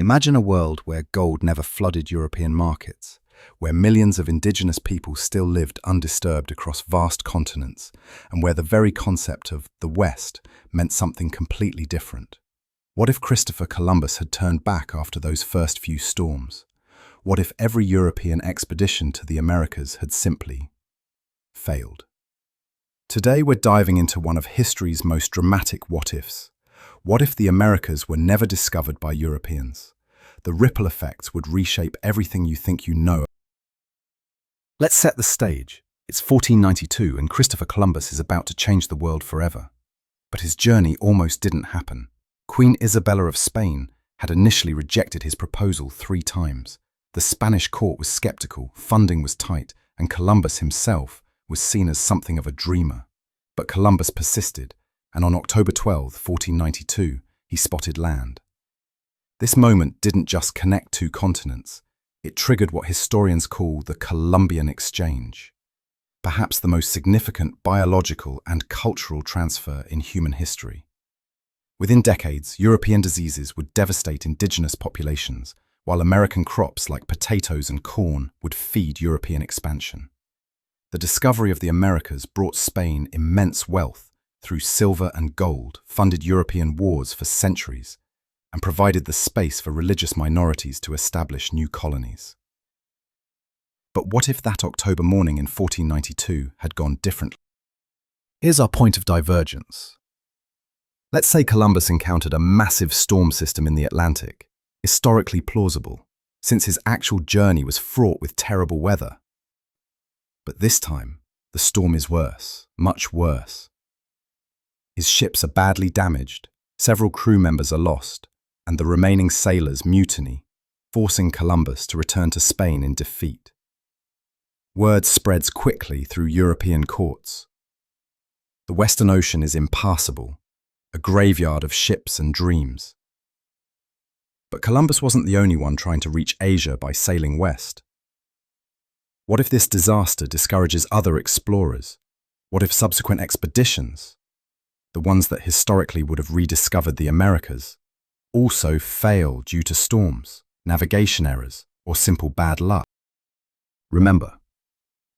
Imagine a world where gold never flooded European markets, where millions of indigenous people still lived undisturbed across vast continents, and where the very concept of the West meant something completely different. What if Christopher Columbus had turned back after those first few storms? What if every European expedition to the Americas had simply failed? Today we're diving into one of history's most dramatic what-ifs. What if the Americas were never discovered by Europeans? The ripple effects would reshape everything you think you know. Let's set the stage. It's 1492 and Christopher Columbus is about to change the world forever. But his journey almost didn't happen. Queen Isabella of Spain had initially rejected his proposal 3 times. The Spanish court was skeptical, funding was tight, and Columbus himself was seen as something of a dreamer. But Columbus persisted, and on October 12, 1492, he spotted land. This moment didn't just connect 2 continents, it triggered what historians call the Columbian Exchange, perhaps the most significant biological and cultural transfer in human history. Within decades, European diseases would devastate indigenous populations, while American crops like potatoes and corn would feed European expansion. The discovery of the Americas brought Spain immense wealth through silver and gold, funded European wars for centuries, and provided the space for religious minorities to establish new colonies. But what if that October morning in 1492 had gone differently? Here's our point of divergence. Let's say Columbus encountered a massive storm system in the Atlantic, historically plausible, since his actual journey was fraught with terrible weather. But this time, the storm is worse, much worse. His ships are badly damaged, several crew members are lost, and the remaining sailors mutiny, forcing Columbus to return to Spain in defeat. Word spreads quickly through European courts. The Western Ocean is impassable, a graveyard of ships and dreams. But Columbus wasn't the only one trying to reach Asia by sailing west. What if this disaster discourages other explorers? What if subsequent expeditions, the ones that historically would have rediscovered the Americas, also fail due to storms, navigation errors, or simple bad luck? Remember,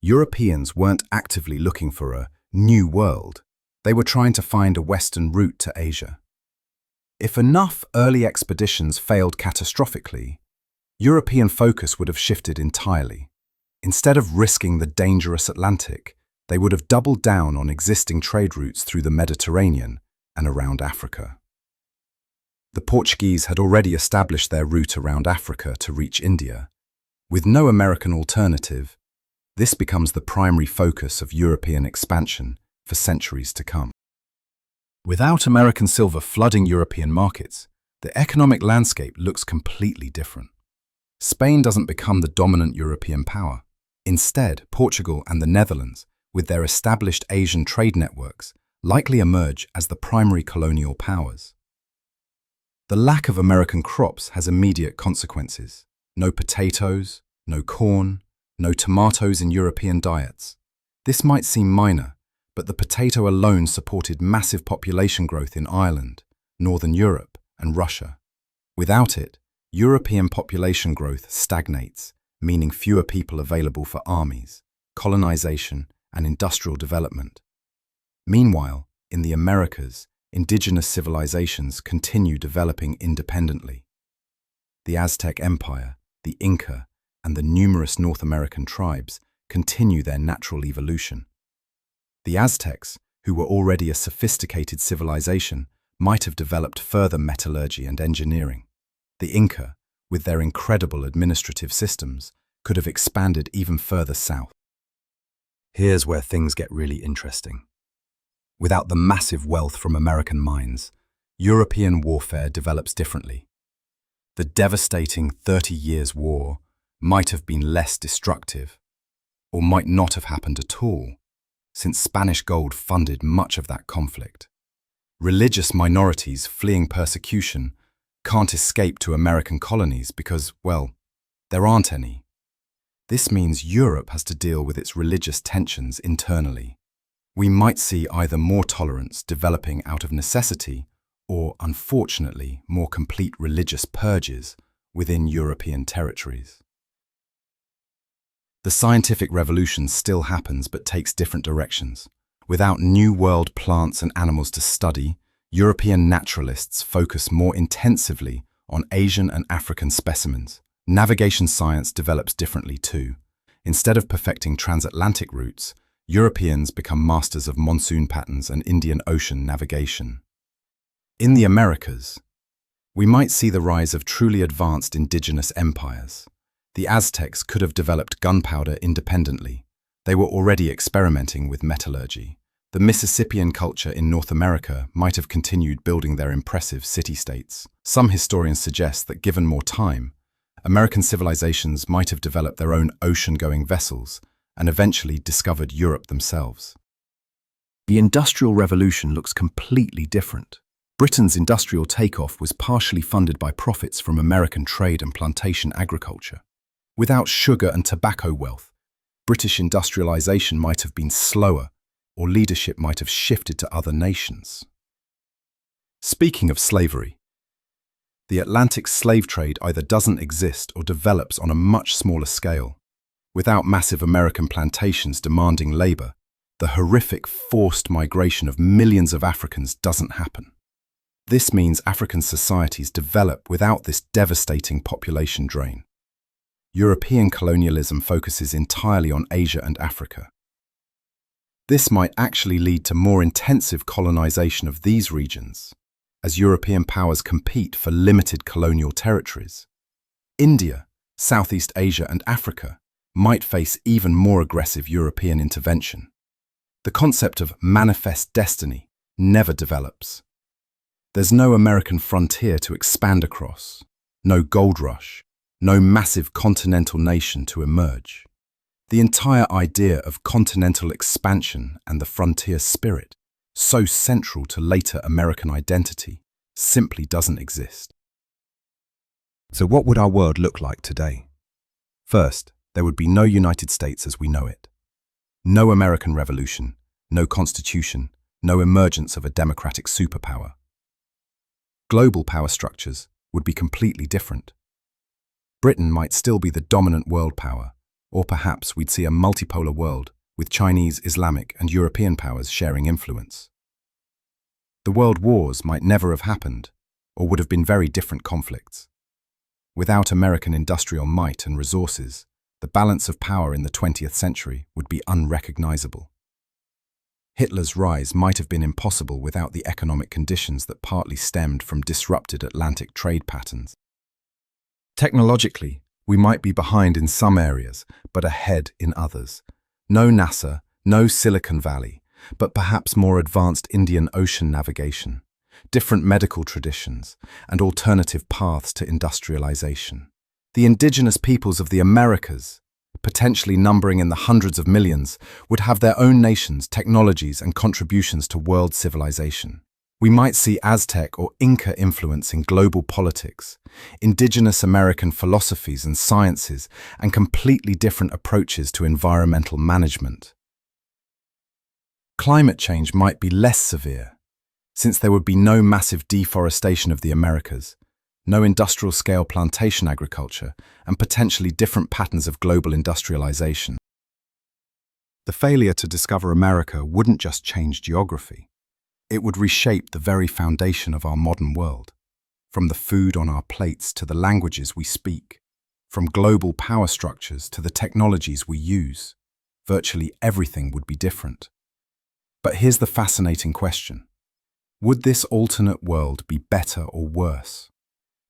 Europeans weren't actively looking for a new world. They were trying to find a western route to Asia. If enough early expeditions failed catastrophically, European focus would have shifted entirely. Instead of risking the dangerous Atlantic, they would have doubled down on existing trade routes through the Mediterranean and around Africa. The Portuguese had already established their route around Africa to reach India. With no American alternative, this becomes the primary focus of European expansion for centuries to come. Without American silver flooding European markets, the economic landscape looks completely different. Spain doesn't become the dominant European power. Instead, Portugal and the Netherlands, with their established Asian trade networks, likely emerge as the primary colonial powers. The lack of American crops has immediate consequences. No potatoes, no corn, no tomatoes in European diets. This might seem minor, but the potato alone supported massive population growth in Ireland, Northern Europe, and Russia. Without it, European population growth stagnates, meaning fewer people available for armies, colonization, and industrial development. Meanwhile, in the Americas, indigenous civilizations continue developing independently. The Aztec Empire, the Inca, and the numerous North American tribes continue their natural evolution. The Aztecs, who were already a sophisticated civilization, might have developed further metallurgy and engineering. The Inca, with their incredible administrative systems, could have expanded even further south. Here's where things get really interesting. Without the massive wealth from American mines, European warfare develops differently. The devastating 30 Years' War might have been less destructive, or might not have happened at all, since Spanish gold funded much of that conflict. Religious minorities fleeing persecution can't escape to American colonies because, well, there aren't any. This means Europe has to deal with its religious tensions internally. We might see either more tolerance developing out of necessity or, unfortunately, more complete religious purges within European territories. The scientific revolution still happens but takes different directions. Without New World plants and animals to study, European naturalists focus more intensively on Asian and African specimens. Navigation science develops differently too. Instead of perfecting transatlantic routes, Europeans become masters of monsoon patterns and Indian Ocean navigation. In the Americas, we might see the rise of truly advanced indigenous empires. The Aztecs could have developed gunpowder independently. They were already experimenting with metallurgy. The Mississippian culture in North America might have continued building their impressive city-states. Some historians suggest that given more time, American civilizations might have developed their own ocean-going vessels and eventually discovered Europe themselves. The Industrial Revolution looks completely different. Britain's industrial takeoff was partially funded by profits from American trade and plantation agriculture. Without sugar and tobacco wealth, British industrialization might have been slower, or leadership might have shifted to other nations. Speaking of slavery, the Atlantic slave trade either doesn't exist or develops on a much smaller scale. Without massive American plantations demanding labor, the horrific forced migration of millions of Africans doesn't happen. This means African societies develop without this devastating population drain. European colonialism focuses entirely on Asia and Africa. This might actually lead to more intensive colonization of these regions, as European powers compete for limited colonial territories. India, Southeast Asia and Africa might face even more aggressive European intervention. The concept of manifest destiny never develops. There's no American frontier to expand across, no gold rush, no massive continental nation to emerge. The entire idea of continental expansion and the frontier spirit, so central to later American identity, simply doesn't exist. So what would our world look like today? First, there would be no United States as we know it. No American Revolution, no constitution, no emergence of a democratic superpower. Global power structures would be completely different. Britain might still be the dominant world power, or perhaps we'd see a multipolar world with Chinese, Islamic, and European powers sharing influence. The world wars might never have happened, or would have been very different conflicts. Without American industrial might and resources, the balance of power in the 20th century would be unrecognizable. Hitler's rise might have been impossible without the economic conditions that partly stemmed from disrupted Atlantic trade patterns. Technologically, we might be behind in some areas, but ahead in others. No NASA, no Silicon Valley, but perhaps more advanced Indian Ocean navigation, different medical traditions, and alternative paths to industrialization. The indigenous peoples of the Americas, potentially numbering in the hundreds of millions, would have their own nations, technologies, and contributions to world civilization. We might see Aztec or Inca influence in global politics, indigenous American philosophies and sciences, and completely different approaches to environmental management. Climate change might be less severe, since there would be no massive deforestation of the Americas, no industrial-scale plantation agriculture, and potentially different patterns of global industrialization. The failure to discover America wouldn't just change geography. It would reshape the very foundation of our modern world, from the food on our plates to the languages we speak, from global power structures to the technologies we use. Virtually everything would be different. But here's the fascinating question. Would this alternate world be better or worse?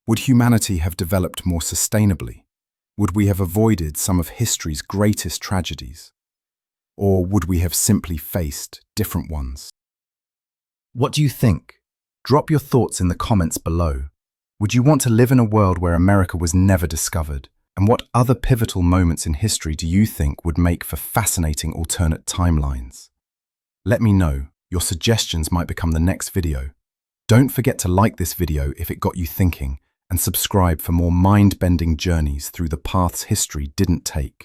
Would humanity have developed more sustainably? Would we have avoided some of history's greatest tragedies? Or would we have simply faced different ones? What do you think? Drop your thoughts in the comments below. Would you want to live in a world where America was never discovered? And what other pivotal moments in history do you think would make for fascinating alternate timelines? Let me know. Your suggestions might become the next video. Don't forget to like this video if it got you thinking, and subscribe for more mind-bending journeys through the paths history didn't take.